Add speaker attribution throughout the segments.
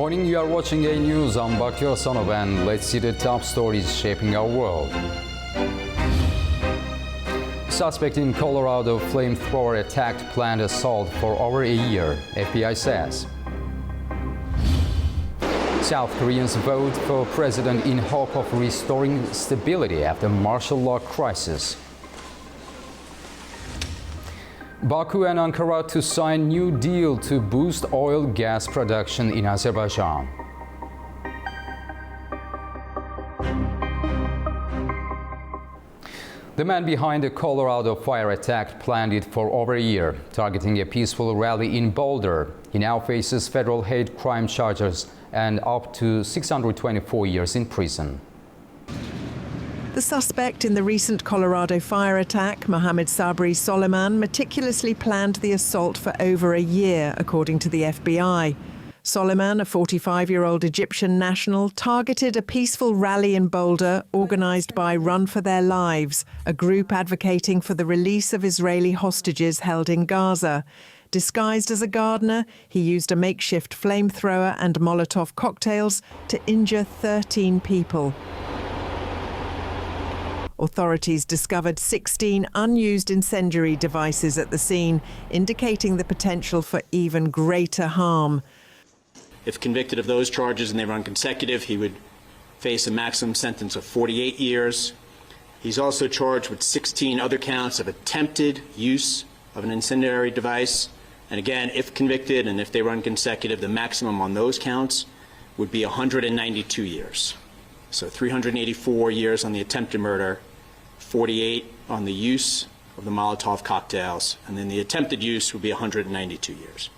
Speaker 1: morning, you are watching A News. I'm Baku and let's see the top stories shaping our world. Suspect in Colorado flamethrower attacked planned assault for over a year, FBI says. South Koreans vote for president in hope of restoring stability after martial law crisis. Baku and Ankara to sign new deal to boost oil gas production in Azerbaijan. The man behind the Colorado fire attack planned it for over a year, targeting a peaceful rally in Boulder. He now faces federal hate crime charges and up to 624 years in prison.
Speaker 2: The suspect in the recent Colorado fire attack, Mohammed Sabri Soliman, meticulously planned the assault for over a year, according to the FBI. Soliman, a 45-year-old Egyptian national, targeted a peaceful rally in Boulder organised by Run for Their Lives, a group advocating for the release of Israeli hostages held in Gaza. Disguised as a gardener, he used a makeshift flamethrower and Molotov cocktails to injure 13 people. Authorities discovered 16 unused incendiary devices at the scene, indicating the potential for even greater harm.
Speaker 3: If convicted of those charges and they run consecutive, he would face a maximum sentence of 48 years. He's also charged with 16 other counts of attempted use of an incendiary device. And again, if convicted and if they run consecutive, the maximum on those counts would be 192 years. So 384 years on the attempted murder, 48 on the use of the Molotov cocktails, and then the attempted use would be 192 years.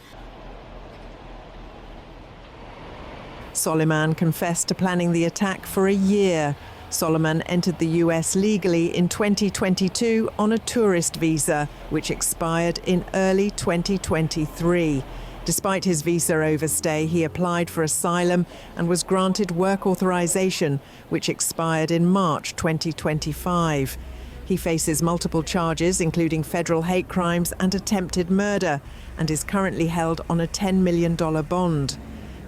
Speaker 2: Soliman confessed to planning the attack for a year. Soliman entered the US legally in 2022 on a tourist visa, which expired in early 2023. Despite his visa overstay, he applied for asylum and was granted work authorization, which expired in March 2025. He faces multiple charges, including federal hate crimes and attempted murder, and is currently held on a $10 million bond.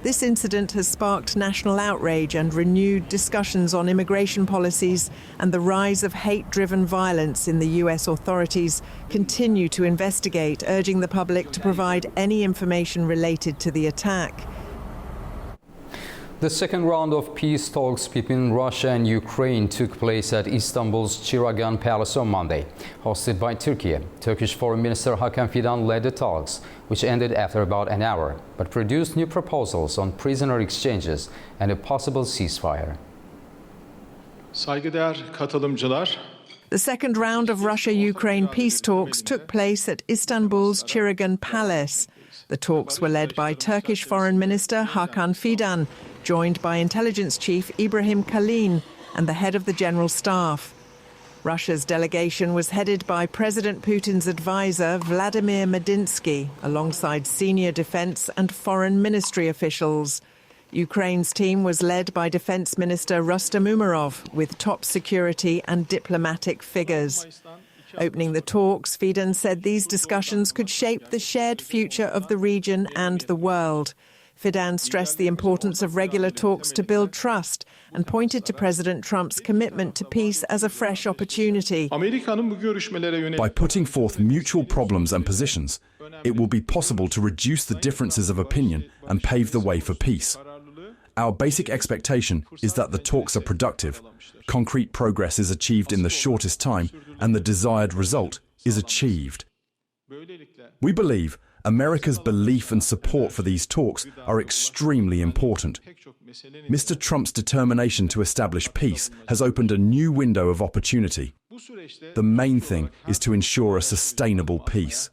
Speaker 2: This incident has sparked national outrage and renewed discussions on immigration policies, and the rise of hate-driven violence in the US authorities continue to investigate, urging the public to provide any information related to the attack.
Speaker 1: The second round of peace talks between Russia and Ukraine took place at Istanbul's Çırağan Palace on Monday, hosted by Turkey. Turkish Foreign Minister Hakan Fidan led the talks, which ended after about an hour, but produced new proposals on prisoner exchanges and a possible ceasefire.
Speaker 4: Saygıdeğer katılımcılar.
Speaker 2: The second round of Russia-Ukraine peace talks took place at Istanbul's Çırağan Palace. The talks were led by Turkish Foreign Minister Hakan Fidan, joined by Intelligence Chief Ibrahim Kalin and the head of the General Staff. Russia's delegation was headed by President Putin's advisor Vladimir Medinsky, alongside senior defense and foreign ministry officials. Ukraine's team was led by Defense Minister Rustem Umerov, with top security and diplomatic figures. Opening the talks, Fidan said these discussions could shape the shared future of the region and the world. Fidan stressed the importance of regular talks to build trust and pointed to President Trump's commitment to peace as a fresh opportunity.
Speaker 5: By putting forth mutual problems and positions, it will be possible to reduce the differences of opinion and pave the way for peace. Our basic expectation is that the talks are productive, concrete progress is achieved in the shortest time, and the desired result is achieved. We believe America's belief and support for these talks are extremely important. Mr. Trump's determination to establish peace has opened a new window of opportunity. The main thing is to ensure a sustainable peace.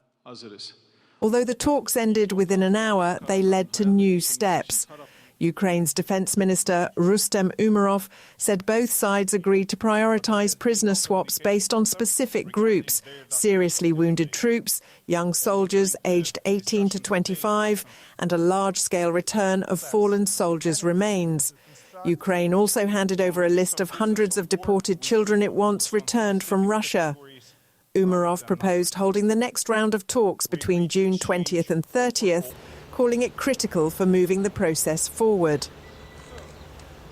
Speaker 2: Although the talks ended within an hour, they led to new steps. Ukraine's Defense Minister Rustem Umerov said both sides agreed to prioritize prisoner swaps based on specific groups: seriously wounded troops, young soldiers aged 18 to 25, and a large-scale return of fallen soldiers' remains. Ukraine also handed over a list of hundreds of deported children it wants returned from Russia. Umerov proposed holding the next round of talks between June 20th and 30th, calling it critical for moving the process forward.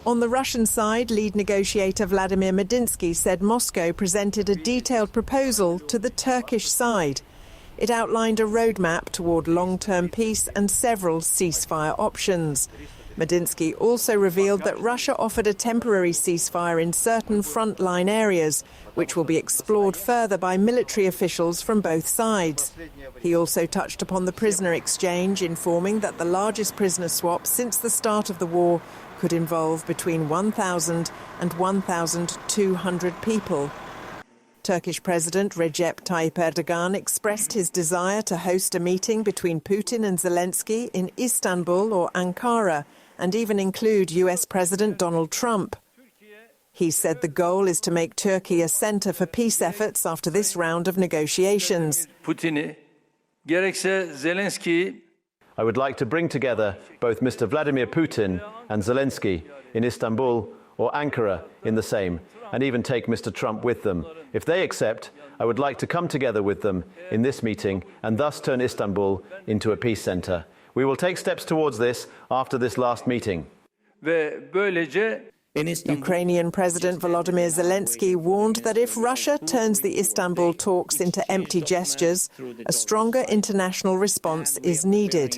Speaker 2: On the Russian side, lead negotiator Vladimir Medinsky said Moscow presented a detailed proposal to the Turkish side. It outlined a roadmap toward long-term peace and several ceasefire options. Medinsky also revealed that Russia offered a temporary ceasefire in certain frontline areas, which will be explored further by military officials from both sides. He also touched upon the prisoner exchange, informing that the largest prisoner swap since the start of the war could involve between 1,000 and 1,200 people. Turkish President Recep Tayyip Erdogan expressed his desire to host a meeting between Putin and Zelensky in Istanbul or Ankara, and even include US President Donald Trump. He said the goal is to make Turkey a centre for peace efforts after this round of negotiations.
Speaker 4: I would like to bring together both Mr. Vladimir Putin and Zelensky in Istanbul or Ankara in the same, and even take Mr. Trump with them. If they accept, I would like to come together with them in this meeting and thus turn Istanbul into a peace centre. We will take steps towards this after this last meeting.
Speaker 2: Ukrainian President Volodymyr Zelensky warned that if Russia turns the Istanbul talks into empty gestures, a stronger international response is needed.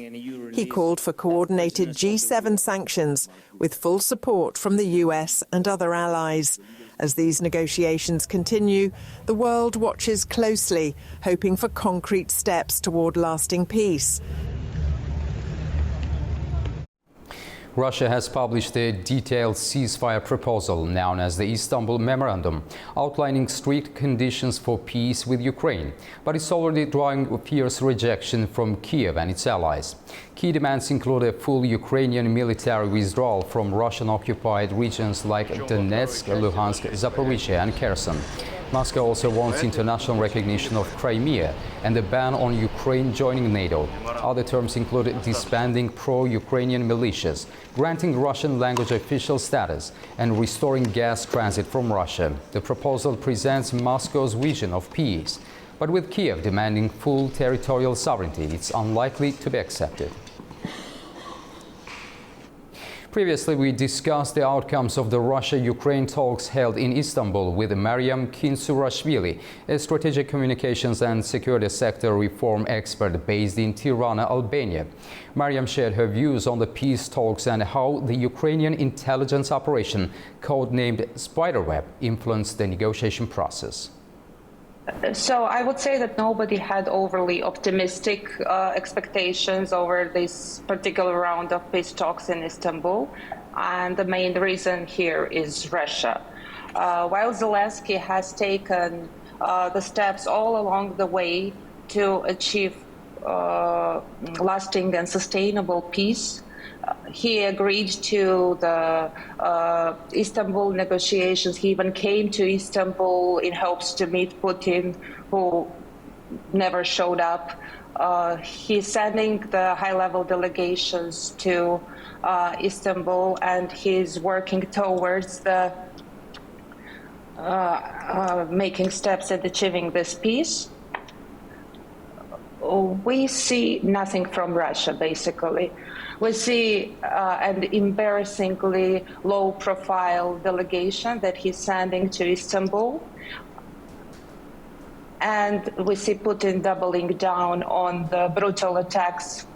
Speaker 2: He called for coordinated G7 sanctions with full support from the US and other allies. As these negotiations continue, the world watches closely, hoping for concrete steps toward lasting peace.
Speaker 1: Russia has published a detailed ceasefire proposal known as the Istanbul Memorandum, outlining strict conditions for peace with Ukraine, but it's already drawing fierce rejection from Kiev and its allies. Key demands include a full Ukrainian military withdrawal from Russian-occupied regions like Donetsk, Luhansk, Zaporizhia and Kherson. Moscow also wants international recognition of Crimea and a ban on Ukraine joining NATO. Other terms include disbanding pro-Ukrainian militias, granting Russian-language official status, and restoring gas transit from Russia. The proposal presents Moscow's vision of peace, but with Kiev demanding full territorial sovereignty, it's unlikely to be accepted. Previously, we discussed the outcomes of the Russia-Ukraine talks held in Istanbul with Maryam Kinsurashvili, a strategic communications and security sector reform expert based in Tirana, Albania. Maryam shared her views on the peace talks and how the Ukrainian intelligence operation, codenamed Spiderweb, influenced the negotiation process.
Speaker 6: So I would say that nobody had overly optimistic expectations over this particular round of peace talks in Istanbul. And the main reason here is Russia. While Zelensky has taken the steps all along the way to achieve lasting and sustainable peace, he agreed to the Istanbul negotiations. He even came to Istanbul in hopes to meet Putin, who never showed up. He's sending the high-level delegations to Istanbul, and he's working towards the making steps at achieving this peace. We see nothing from Russia, basically. We see an embarrassingly low-profile delegation that he's sending to Istanbul. And we see Putin doubling down on the brutal attacks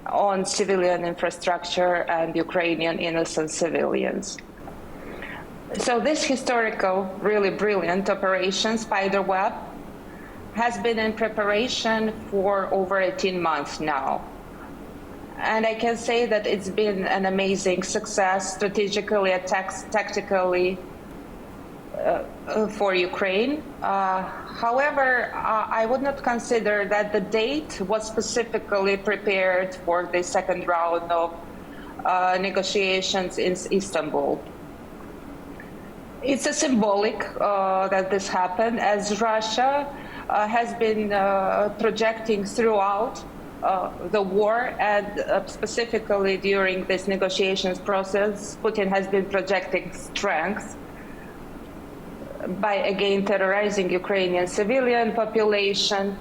Speaker 6: on civilian infrastructure and Ukrainian innocent civilians. So this historical, really brilliant operation, Spiderweb, has been in preparation for over 18 months now. And I can say that it's been an amazing success strategically and tactically for Ukraine. However, I would not consider that the date was specifically prepared for the second round of negotiations in Istanbul. It's a symbolic that this happened, as Russia has been projecting throughout the war, and specifically during this negotiations process, Putin has been projecting strength by again terrorizing Ukrainian civilian population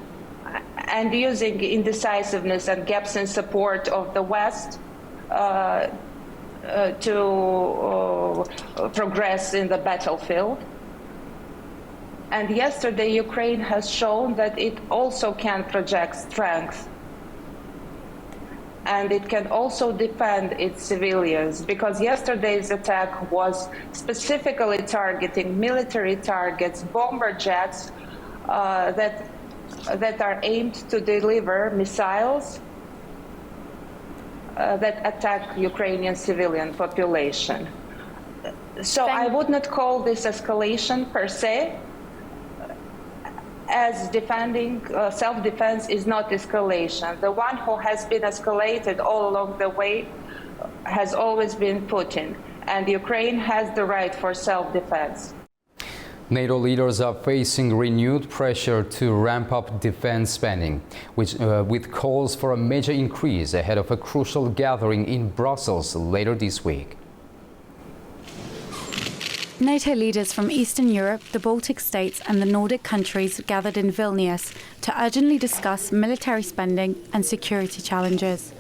Speaker 6: and using indecisiveness and gaps in support of the West to progress in the battlefield. And yesterday, Ukraine has shown that it also can project strength. And it can also defend its civilians, because yesterday's attack was specifically targeting military targets, bomber jets that are aimed to deliver missiles that attack Ukrainian civilian population. So I would not call this escalation per se, as defending self-defense is not escalation. The one who has been escalated all along the way has always been Putin, and Ukraine has the right for self-defense.
Speaker 1: NATO leaders are facing renewed pressure to ramp up defense spending, with calls for a major increase ahead of a crucial gathering in Brussels later this week.
Speaker 7: NATO leaders from Eastern Europe, the Baltic states and the Nordic countries gathered in Vilnius to urgently discuss military spending and security challenges.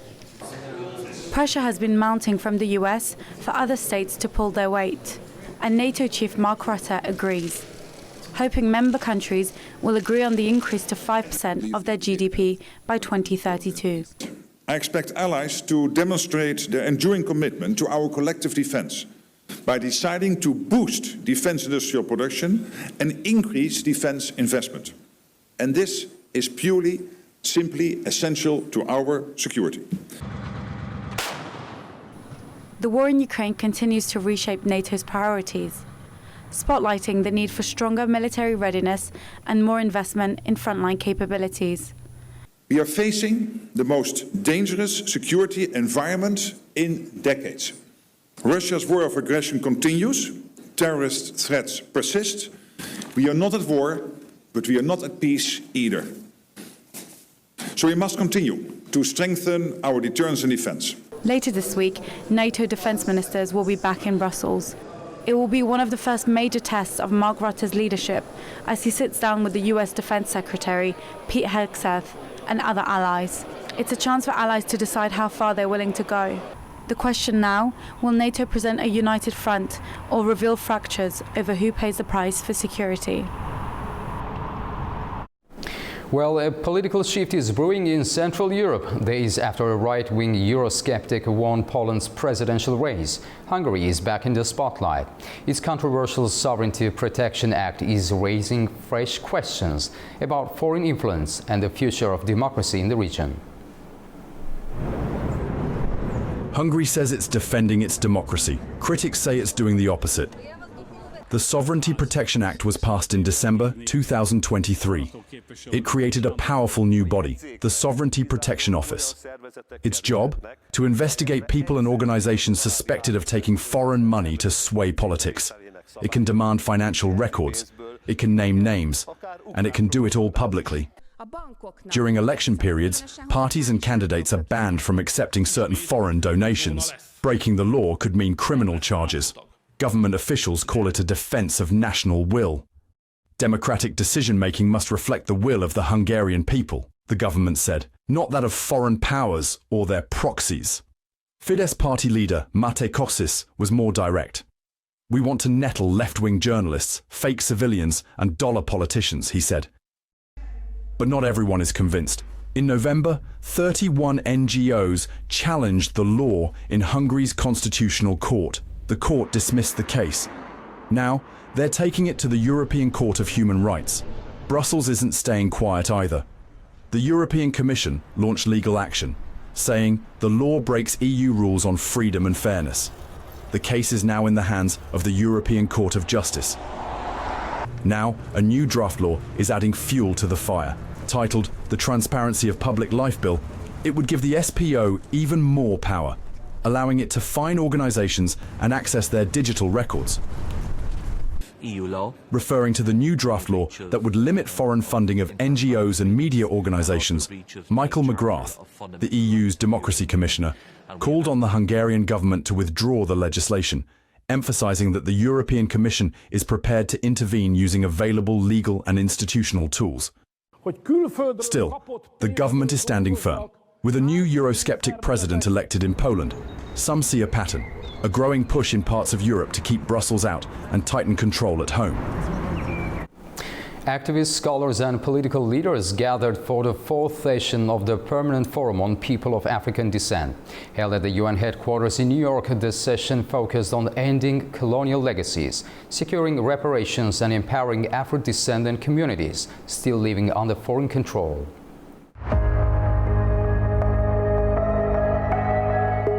Speaker 7: Pressure has been mounting from the US for other states to pull their weight, and NATO chief Mark Rutte agrees, hoping member countries will agree on the increase to 5% of their GDP by 2032.
Speaker 8: I expect allies to demonstrate their enduring commitment to our collective defence by deciding to boost defence industrial production and increase defence investment. And this is purely, simply essential to our security.
Speaker 7: The war in Ukraine continues to reshape NATO's priorities, spotlighting the need for stronger military readiness and more investment in frontline capabilities.
Speaker 8: We are facing the most dangerous security environment in decades. Russia's war of aggression continues, terrorist threats persist. We are not at war, but we are not at peace either. So we must continue to strengthen our deterrence and defence.
Speaker 7: Later this week, NATO defence ministers will be back in Brussels. It will be one of the first major tests of Mark Rutte's leadership as he sits down with the US Defence Secretary, Pete Hegseth, and other allies. It's a chance for allies to decide how far they're willing to go. The question now, will NATO present a united front or reveal fractures over who pays the price for security?
Speaker 1: Well, a political shift is brewing in Central Europe days after a right-wing Eurosceptic won Poland's presidential race. Hungary is back in the spotlight. Its controversial Sovereignty Protection Act is raising fresh questions about foreign influence and the future of democracy in the region.
Speaker 5: Hungary says it's defending its democracy. Critics say it's doing the opposite. The Sovereignty Protection Act was passed in December 2023. It created a powerful new body, the Sovereignty Protection Office. Its job? To investigate people and organizations suspected of taking foreign money to sway politics. It can demand financial records, it can name names, and it can do it all publicly. During election periods, parties and candidates are banned from accepting certain foreign donations. Breaking the law could mean criminal charges. Government officials call it a defense of national will. Democratic decision-making must reflect the will of the Hungarian people, the government said, not that of foreign powers or their proxies. Fidesz party leader Matej Kossis was more direct. We want to nettle left-wing journalists, fake civilians and dollar politicians, he said. But not everyone is convinced. In November, 31 NGOs challenged the law in Hungary's constitutional court. The court dismissed the case. Now, they're taking it to the European Court of Human Rights. Brussels isn't staying quiet either. The European Commission launched legal action, saying the law breaks EU rules on freedom and fairness. The case is now in the hands of the European Court of Justice. Now, a new draft law is adding fuel to the fire. Titled the Transparency of Public Life Bill, it would give the SPO even more power, allowing it to fine organizations and access their digital records.
Speaker 9: EU law.
Speaker 5: Referring to the new draft law that would limit foreign funding of NGOs and media organizations, Michael McGrath, the EU's Democracy Commissioner, called on the Hungarian government to withdraw the legislation, emphasizing that the European Commission is prepared to intervene using available legal and institutional tools. Still, the government is standing firm. With a new Eurosceptic president elected in Poland, some see a pattern, a growing push in parts of Europe to keep Brussels out and tighten control at home.
Speaker 1: Activists, scholars and political leaders gathered for the fourth session of the Permanent Forum on People of African Descent. Held at the UN headquarters in New York, the session focused on ending colonial legacies, securing reparations and empowering Afro-descendant communities still living under foreign control.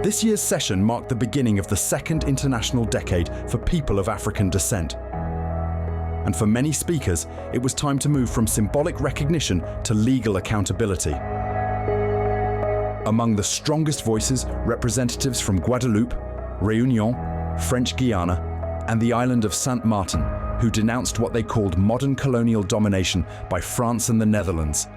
Speaker 5: This year's session marked the beginning of the second international decade for people of African descent. And for many speakers, it was time to move from symbolic recognition to legal accountability. Among the strongest voices, representatives from Guadeloupe, Réunion, French Guiana, and the island of Saint Martin, who denounced what they called modern colonial domination by France and the Netherlands.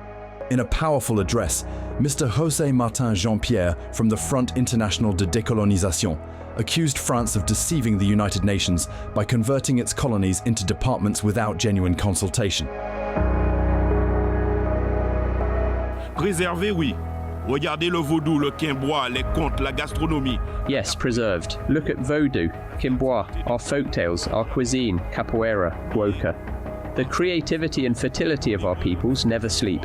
Speaker 5: In a powerful address, Mr. José Martin Jean-Pierre from the Front International de Décolonisation accused France of deceiving the United Nations by converting its colonies into departments without genuine consultation.
Speaker 10: Préserver, oui. Regardez le vaudou, le quimbois, les contes, la gastronomie.
Speaker 11: Yes, preserved. Look at Vodou, Quimbois, our folktales, our cuisine, capoeira, guoca. The creativity and fertility of our peoples never sleep.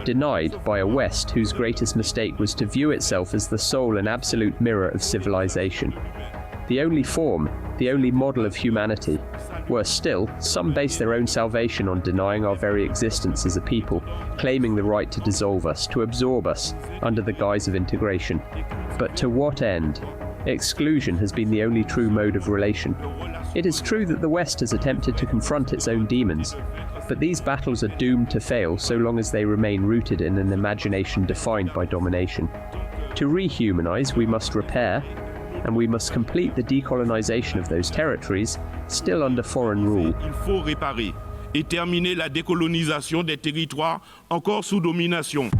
Speaker 11: Denied by a West whose greatest mistake was to view itself as the sole and absolute mirror of civilization. The only form, the only model of humanity. Worse still, some base their own salvation on denying our very existence as a people, claiming the right to dissolve us, to absorb us, under the guise of integration. But to what end? Exclusion has been the only true mode of relation. It is true that the West has attempted to confront its own demons, but these battles are doomed to fail so long as they remain rooted in an imagination defined by domination. To rehumanize, we must repair, and we must complete the decolonization of those territories still under foreign rule.
Speaker 10: Il faut réparer et terminer la décolonisation des territoires encore sous domination.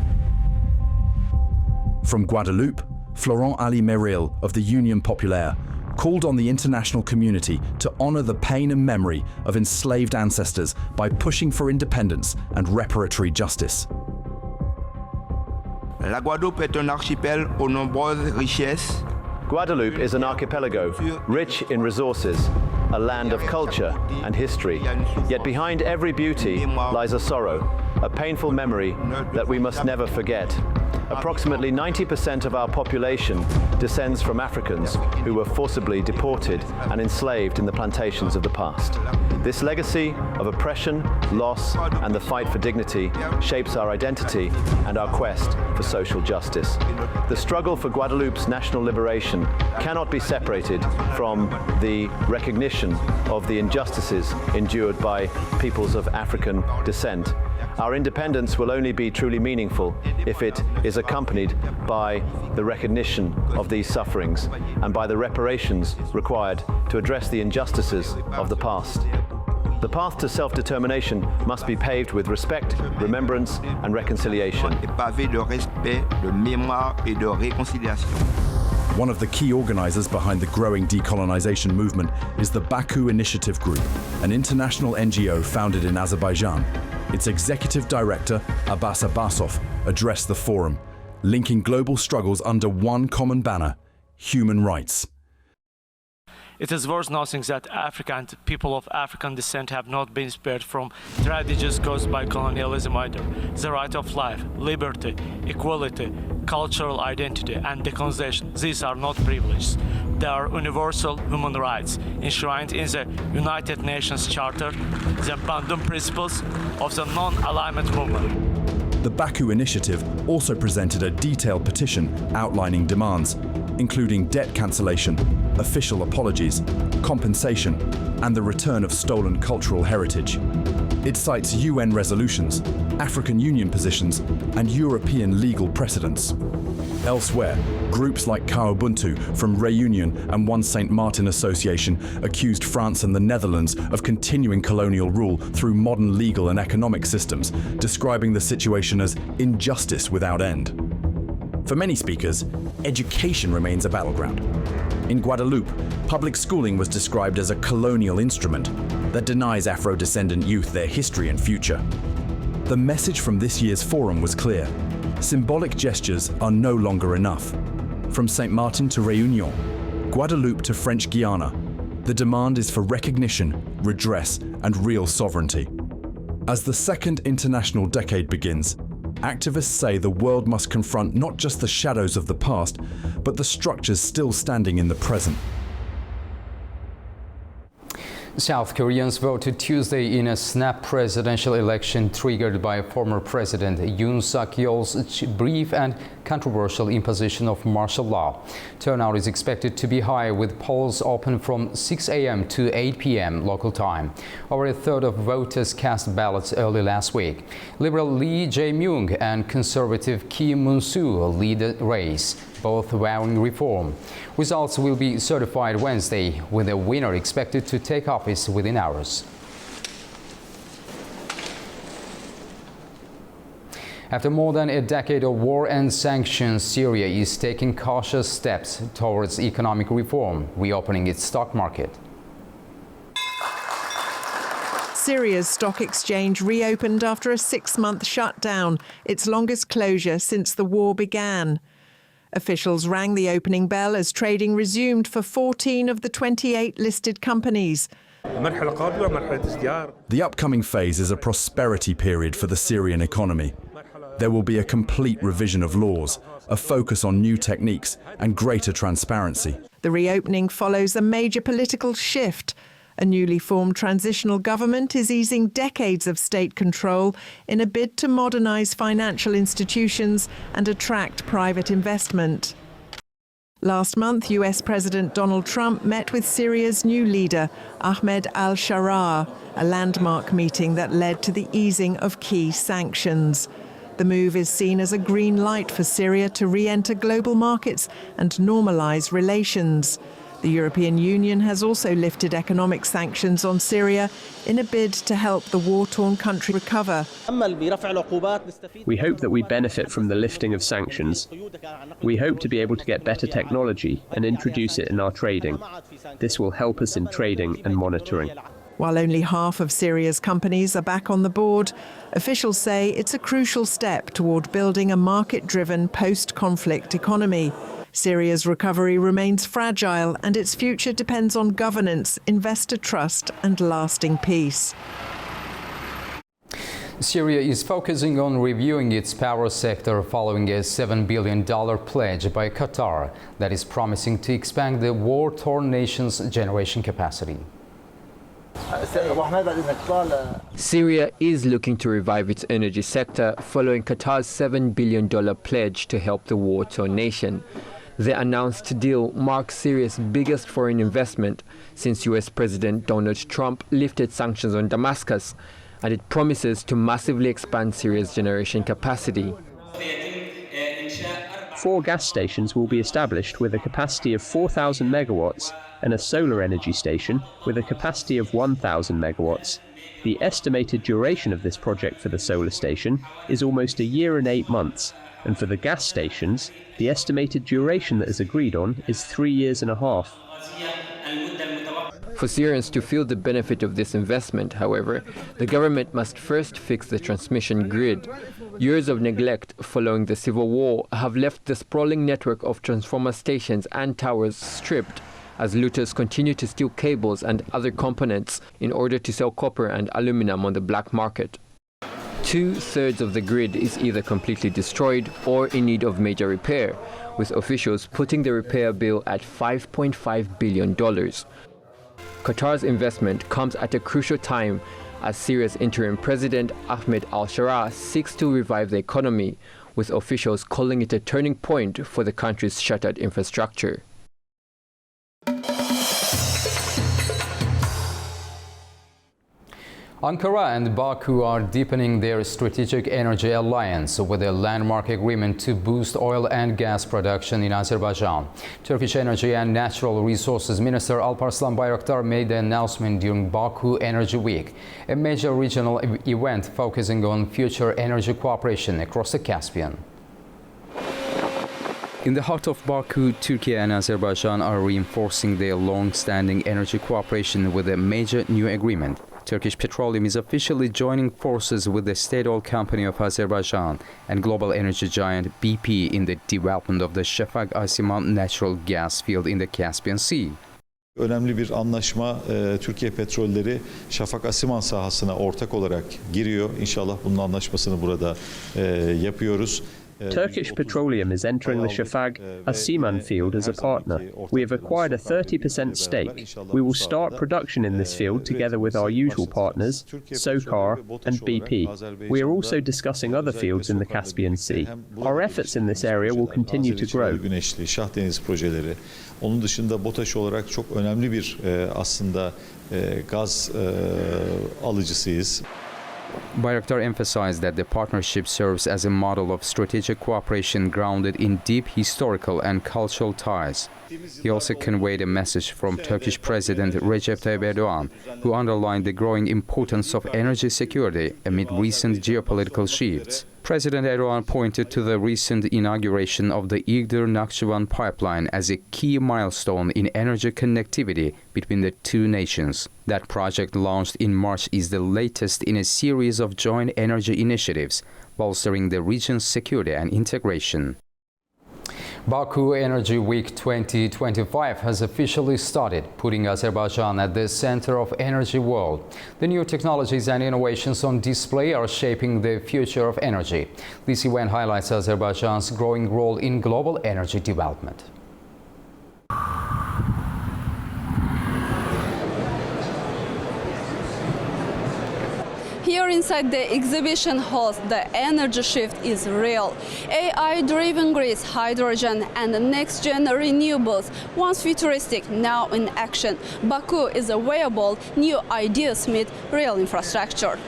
Speaker 5: From Guadeloupe, Florent Ali Meril of the Union Populaire called on the international community to honor the pain and memory of enslaved ancestors by pushing for independence and reparatory justice.
Speaker 12: La Guadeloupe est un archipel aux nombreuses richesses.
Speaker 4: Guadeloupe is an archipelago, rich in resources, a land of culture and history. Yet behind every beauty lies a sorrow, a painful memory that we must never forget. Approximately 90% of our population descends from Africans who were forcibly deported and enslaved in the plantations of the past. This legacy of oppression, loss, and the fight for dignity shapes our identity and our quest for social justice. The struggle for Guadeloupe's national liberation cannot be separated from the recognition of the injustices endured by peoples of African descent. Our independence will only be truly meaningful if it is accompanied by the recognition of these sufferings and by the reparations required to address the injustices of the past. The path to self-determination must be paved with respect, remembrance, and reconciliation.
Speaker 5: One of the key organizers behind the growing decolonization movement is the Baku Initiative Group, an international NGO founded in Azerbaijan. Its executive director, Abbas Abbasov, addressed the forum, linking global struggles under one common banner: human rights.
Speaker 13: It is worth noting that Africa and people of African descent have not been spared from tragedies caused by colonialism either. The right of life, liberty, equality, cultural identity, and decolonization, these are not privileges. They are universal human rights, enshrined in the United Nations Charter, the Bandung Principles of the Non-Alignment Movement.
Speaker 5: The Baku Initiative also presented a detailed petition outlining demands, including debt cancellation, official apologies, compensation, and the return of stolen cultural heritage. It cites UN resolutions, African Union positions, and European legal precedents. Elsewhere, groups like Ubuntu from Réunion and One Saint Martin Association accused France and the Netherlands of continuing colonial rule through modern legal and economic systems, describing the situation as injustice without end. For many speakers, education remains a battleground. In Guadeloupe, public schooling was described as a colonial instrument that denies Afro-descendant youth their history and future. The message from this year's forum was clear. Symbolic gestures are no longer enough. From St. Martin to Réunion, Guadeloupe to French Guiana, the demand is for recognition, redress, and real sovereignty. As the second international decade begins, activists say the world must confront not just the shadows of the past, but the structures still standing in the present.
Speaker 1: South Koreans voted Tuesday in a snap presidential election triggered by former President Yoon Suk-yeol's brief and controversial imposition of martial law. Turnout is expected to be high, with polls open from 6 a.m. to 8 p.m. local time. Over a third of voters cast ballots early last week. Liberal Lee Jae-myung and conservative Kim Moon-soo lead the race, both vowing reform. Results will be certified Wednesday, with a winner expected to take office within hours. After more than a decade of war and sanctions, Syria is taking cautious steps towards economic reform, reopening its stock market.
Speaker 2: Syria's stock exchange reopened after a 6-month shutdown, its longest closure since the war began. Officials rang the opening bell as trading resumed for 14 of the 28 listed companies.
Speaker 5: The upcoming phase is a prosperity period for the Syrian economy. There will be a complete revision of laws, a focus on new techniques, and greater transparency.
Speaker 2: The reopening follows a major political shift. A newly formed transitional government is easing decades of state control in a bid to modernize financial institutions and attract private investment. Last month, US President Donald Trump met with Syria's new leader, Ahmed al-Sharaa, a landmark meeting that led to the easing of key sanctions. The move is seen as a green light for Syria to re-enter global markets and normalize relations. The European Union has also lifted economic sanctions on Syria in a bid to help the war-torn country recover.
Speaker 11: We hope that we benefit from the lifting of sanctions. We hope to be able to get better technology and introduce it in our trading. This will help us in trading and monitoring.
Speaker 2: While only half of Syria's companies are back on the board, officials say it's a crucial step toward building a market-driven post-conflict economy. Syria's recovery remains fragile, and its future depends on governance, investor trust, and lasting peace.
Speaker 1: Syria is focusing on reviewing its power sector following a $7 billion pledge by Qatar that is promising to expand the war-torn nation's generation capacity.
Speaker 14: Syria is looking to revive its energy sector following Qatar's $7 billion pledge to help the war-torn nation. The announced deal marks Syria's biggest foreign investment since US President Donald Trump lifted sanctions on Damascus, and it promises to massively expand Syria's generation capacity.
Speaker 11: 4 gas stations will be established with a capacity of 4,000 megawatts and a solar energy station with a capacity of 1,000 megawatts. The estimated duration of this project for the solar station is almost 1 year and 8 months, and for the gas stations, the estimated duration that is agreed on is 3 years and a half.
Speaker 14: For Syrians to feel the benefit of this investment, however, the government must first fix the transmission grid. Years of neglect following the civil war have left the sprawling network of transformer stations and towers stripped, as looters continue to steal cables and other components in order to sell copper and aluminum on the black market. 2/3 of the grid is either completely destroyed or in need of major repair, with officials putting the repair bill at $5.5 billion. Qatar's investment comes at a crucial time as Syria's interim president Ahmed al-Sharaa seeks to revive the economy, with officials calling it a turning point for the country's shattered infrastructure.
Speaker 1: Ankara and Baku are deepening their strategic energy alliance with a landmark agreement to boost oil and gas production in Azerbaijan. Turkish Energy and Natural Resources Minister Alparslan Bayraktar made the announcement during Baku Energy Week, a major regional event focusing on future energy cooperation across the Caspian. In the heart of Baku, Turkey and Azerbaijan are reinforcing their long-standing energy cooperation with a major new agreement. Turkish Petroleum is officially joining forces with the state-owned company of Azerbaijan and global energy giant BP in the development of the Şafak-Asiman natural gas field in the Caspian Sea.
Speaker 15: Önemli bir anlaşma, Türkiye Petrolleri Şafak-Asiman sahasına ortak olarak giriyor. İnşallah bunun anlaşmasını burada yapıyoruz.
Speaker 11: Turkish Petroleum is entering the Şafak-Asiman field as a partner. We have acquired a 30% stake. We will start production in this field together with our usual partners, SOCAR and BP. We are also discussing other fields in the Caspian Sea. Our efforts in this area will continue to grow.
Speaker 15: Güneşli, Şahdeniz projeleri. Onun dışında BOTAŞ olarak çok önemli bir aslında gaz alıcısıyız.
Speaker 1: Bayraktar emphasized that the partnership serves as a model of strategic cooperation grounded in deep historical and cultural ties. He also conveyed a message from Turkish President Recep Tayyip Erdogan, who underlined the growing importance of energy security amid recent geopolitical shifts. President Erdogan pointed to the recent inauguration of the Igdir-Nakhchivan pipeline as a key milestone in energy connectivity between the two nations. That project, launched in March, is the latest in a series of joint energy initiatives, bolstering the region's security and integration. Baku Energy Week 2025 has officially started, putting Azerbaijan at the center of energy world. The new technologies and innovations on display are shaping the future of energy. This event highlights Azerbaijan's growing role in global energy development.
Speaker 16: Here inside the exhibition halls, the energy shift is real. AI-driven grids, hydrogen and next-gen renewables, once futuristic, now in action. Baku is a wearable, new ideas meet real infrastructure.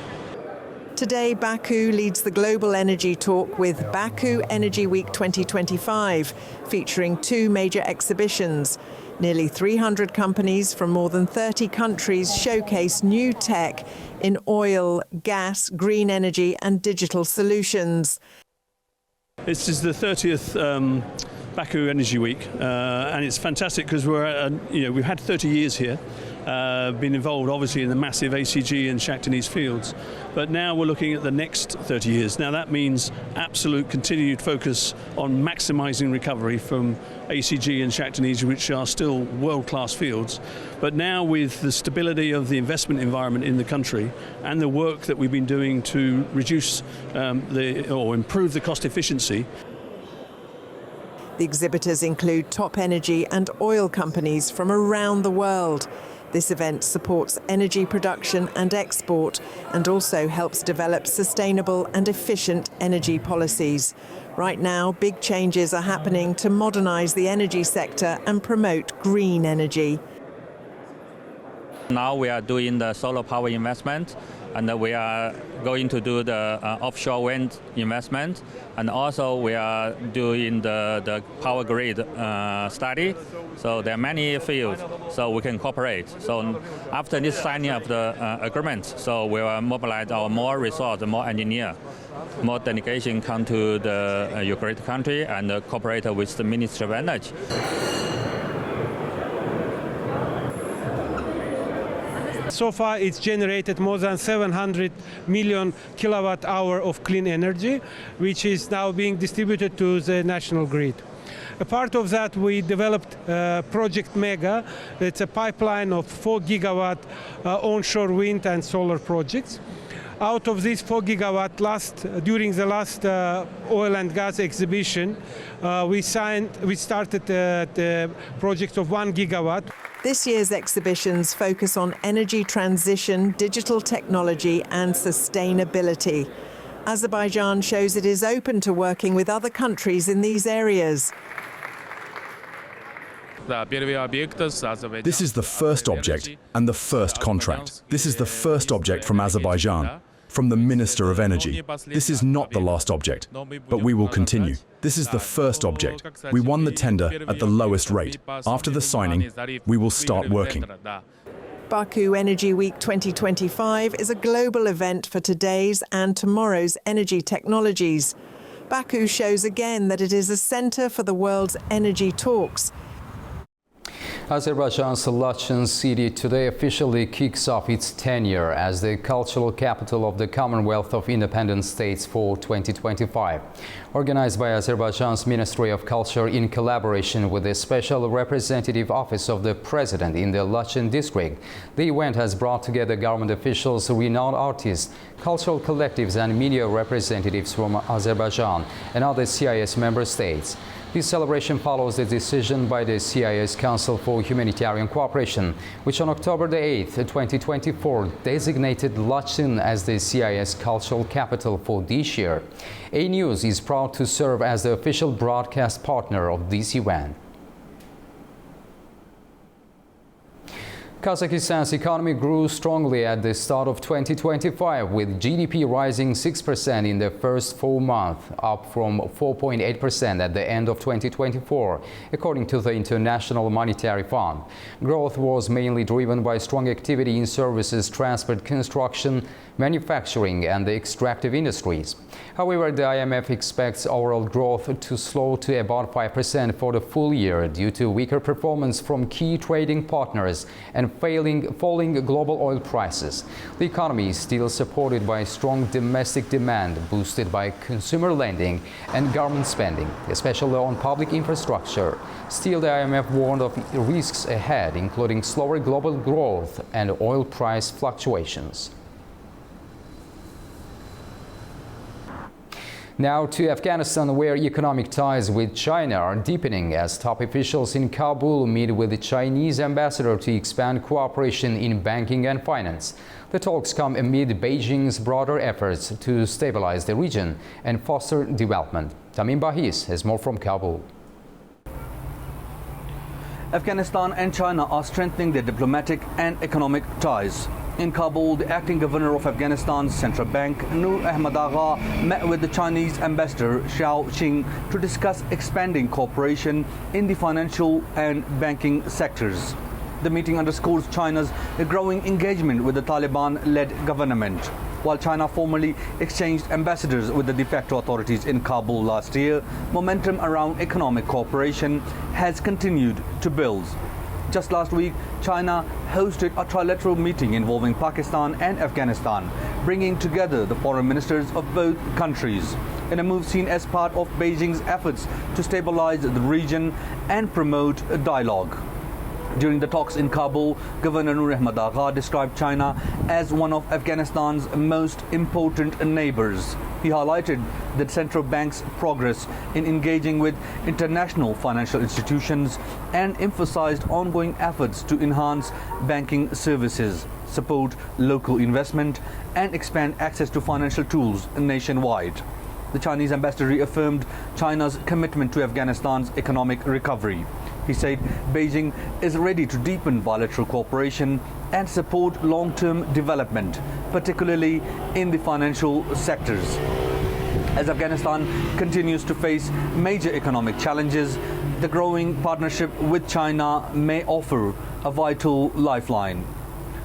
Speaker 2: Today, Baku leads the global energy talk with Baku Energy Week 2025, featuring two major exhibitions. Nearly 300 companies from more than 30 countries showcase new tech in oil, gas, green energy and digital solutions.
Speaker 17: This is the 30th Baku Energy Week, and it's fantastic because we've had 30 years here, been involved obviously in the massive ACG and Shakhtini's fields, but now we're looking at the next 30 years. Now that means absolute continued focus on maximising recovery from ACG and Shakhtini's, which are still world-class fields. But now with the stability of the investment environment in the country and the work that we've been doing to reduce or improve the cost efficiency.
Speaker 2: The exhibitors include top energy and oil companies from around the world. This event supports energy production and export and also helps develop sustainable and efficient energy policies. Right now, big changes are happening to modernise the energy sector and promote green energy.
Speaker 18: Now we are doing the solar power investment, and we are going to do the offshore wind investment, and also we are doing the power grid study. So there are many fields, so we can cooperate. So after this signing of the agreement, so we will mobilize our more resource, more engineer, more delegation come to the Ukraine country and cooperate with the Ministry of Energy.
Speaker 19: So far, it's generated more than 700 million kilowatt hour of clean energy, which is now being distributed to the national grid. A part of that, we developed Project Mega. It's a pipeline of 4 gigawatt onshore wind and solar projects. Out of these 4 gigawatt, during the last oil and gas exhibition, we started the project of 1 gigawatt.
Speaker 2: This year's exhibitions focus on energy transition, digital technology and sustainability. Azerbaijan shows it is open to working with other countries in these areas.
Speaker 5: This is the first object and the first contract. This is the first object from Azerbaijan, from the Minister of Energy. This is not the last object, but we will continue. This is the first object. We won the tender at the lowest rate. After the signing, we will start working.
Speaker 2: Baku Energy Week 2025 is a global event for today's and tomorrow's energy technologies. Baku shows again that it is a centre for the world's energy talks.
Speaker 1: Azerbaijan's Laçın city today officially kicks off its tenure as the cultural capital of the Commonwealth of Independent States for 2025. Organized by Azerbaijan's Ministry of Culture in collaboration with the Special Representative Office of the President in the Laçın district, the event has brought together government officials, renowned artists, cultural collectives and media representatives from Azerbaijan and other CIS member states. This celebration follows the decision by the CIS Council for Humanitarian Cooperation, which on October the 8th, 2024, designated Laçın as the CIS cultural capital for this year. A News is proud to serve as the official broadcast partner of this event. Kazakhstan's economy grew strongly at the start of 2025, with GDP rising 6% in the first 4 months, up from 4.8% at the end of 2024, according to the International Monetary Fund. Growth was mainly driven by strong activity in services, transport, construction, manufacturing and the extractive industries. However, the IMF expects overall growth to slow to about 5% for the full year due to weaker performance from key trading partners and falling global oil prices. The economy is still supported by strong domestic demand, boosted by consumer lending and government spending, especially on public infrastructure. Still, the IMF warned of risks ahead, including slower global growth and oil price fluctuations. Now to Afghanistan, where economic ties with China are deepening as top officials in Kabul meet with the Chinese ambassador to expand cooperation in banking and finance. The talks come amid Beijing's broader efforts to stabilize the region and foster development. Tamim Bahis has more from Kabul.
Speaker 20: Afghanistan and China are strengthening their diplomatic and economic ties. In Kabul, the acting governor of Afghanistan's central bank, Nur Ahmad Agha, met with the Chinese ambassador Xiao Qing to discuss expanding cooperation in the financial and banking sectors. The meeting underscores China's growing engagement with the Taliban-led government. While China formally exchanged ambassadors with the de facto authorities in Kabul last year, momentum around economic cooperation has continued to build. Just last week, China hosted a trilateral meeting involving Pakistan and Afghanistan, bringing together the foreign ministers of both countries, in a move seen as part of Beijing's efforts to stabilize the region and promote a dialogue. During the talks in Kabul, Governor Nur Ahmad Agha described China as one of Afghanistan's most important neighbors. He highlighted the central bank's progress in engaging with international financial institutions and emphasized ongoing efforts to enhance banking services, support local investment, and expand access to financial tools nationwide. The Chinese ambassador reaffirmed China's commitment to Afghanistan's economic recovery. He said Beijing is ready to deepen bilateral cooperation and support long-term development, particularly in the financial sectors. As Afghanistan continues to face major economic challenges, the growing partnership with China may offer a vital lifeline.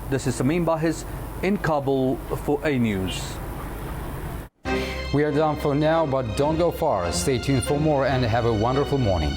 Speaker 20: This is Tamim Bahis in Kabul for A News.
Speaker 1: We are done for now, but don't go far. Stay tuned for more and have a wonderful morning.